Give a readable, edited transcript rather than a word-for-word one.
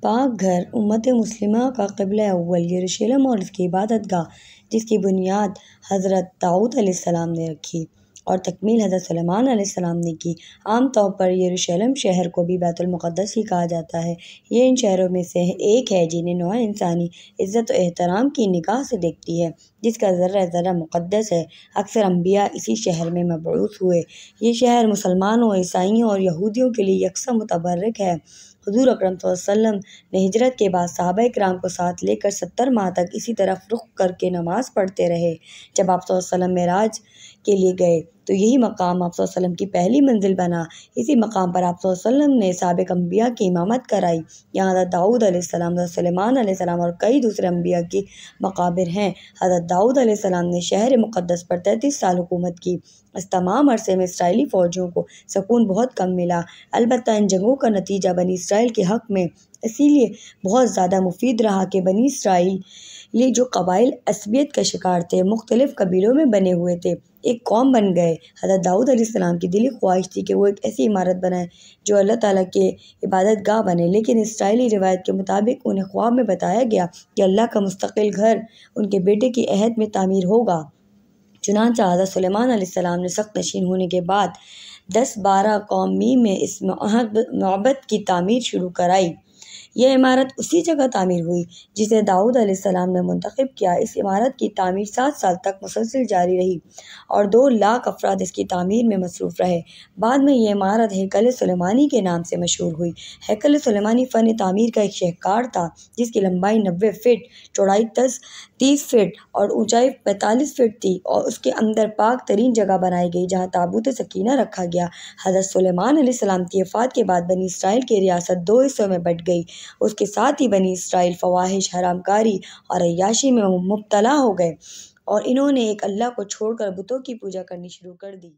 پاک گھر امت مسلمہ کا قبلہ اول یروشلم اور اس کی عبادت گاہ، جس کی بنیاد حضرت داؤد علیہ السلام نے رکھی اور تکمیل حضرت سلیمان علیہ السلام نے کی۔ عام طور پر یروشلم شہر کو بھی بیت المقدس ہی کہا جاتا ہے۔ یہ ان شہروں میں سے ایک ہے جنہیں نوع انسانی عزت و احترام کی نگاہ سے دیکھتی ہے، جس کا ذرہ ذرہ مقدس ہے۔ اکثر انبیاء اسی شہر میں مبعوث ہوئے۔ یہ شہر مسلمانوں، عیسائیوں اور یہودیوں کے لیے یکساں متبرک ہے۔ حضور اکرم صلی اللہ علیہ وسلم نے ہجرت کے بعد صحابہ کرام کو ساتھ لے کر 70 ماہ تک اسی طرف رخ کر کے نماز پڑھتے رہے۔ جب آپ صلی اللہ علیہ وسلم معراج کے لیے گئے تو یہی مقام آپ صلی اللہ علیہ وسلم کی پہلی منزل بنا۔ اسی مقام پر آپ صلی اللہ علیہ وسلم نے سابق انبیاء کی امامت کرائی۔ یہاں حضرت داؤد علیہ السلام، حضرت سلیمان علیہ السلام اور کئی دوسرے انبیاء کی مقابر ہیں۔ حضرت داؤد علیہ السلام نے شہر مقدس پر 33 سال حکومت کی۔ اس تمام عرصے میں اسرائیلی فوجیوں کو سکون بہت کم ملا، البتہ ان جنگوں کا نتیجہ بنی اسرائیل کے حق میں اسی لیے بہت زیادہ مفید رہا کہ بنی اسرائیل جو قبائل عصبیت کا شکار تھے، مختلف قبیلوں میں بنے ہوئے تھے، ایک قوم بن گئے۔ حضرت داؤد علیہ السلام کی دلی خواہش تھی کہ وہ ایک ایسی عمارت بنائیں جو اللہ تعالیٰ کے عبادت گاہ بنے، لیکن اسرائیلی روایت کے مطابق انہیں خواب میں بتایا گیا کہ اللہ کا مستقل گھر ان کے بیٹے کی عہد میں تعمیر ہوگا۔ چنانچہ حضرت سلیمان علیہ السلام نے سخت نشین ہونے کے بعد 10-12 قومی میں اس معبد کی تعمیر شروع کرائی۔ یہ عمارت اسی جگہ تعمیر ہوئی جسے داؤد علیہ السلام نے منتخب کیا۔ اس عمارت کی تعمیر 7 سال تک مسلسل جاری رہی اور 2 لاکھ افراد اس کی تعمیر میں مصروف رہے۔ بعد میں یہ عمارت ہیکل سلیمانی کے نام سے مشہور ہوئی۔ ہیکل سلیمانی فن تعمیر کا ایک شاہکار تھا جس کی لمبائی 90 فٹ، چوڑائی 30 فٹ اور اونچائی 45 فٹ تھی، اور اس کے اندر پاک ترین جگہ بنائی گئی جہاں تابوت سکینہ رکھا گیا۔ حضرت سلیمان علیہ السلام کی وفات کے بعد بنی اسرائیل کی ریاست 2 حصوں میں بٹ گئی۔ اس کے ساتھ ہی بنی اسرائیل فواحش، حرام کاری اور عیاشی میں مبتلا ہو گئے اور انہوں نے ایک اللہ کو چھوڑ کر بتوں کی پوجا کرنی شروع کر دی۔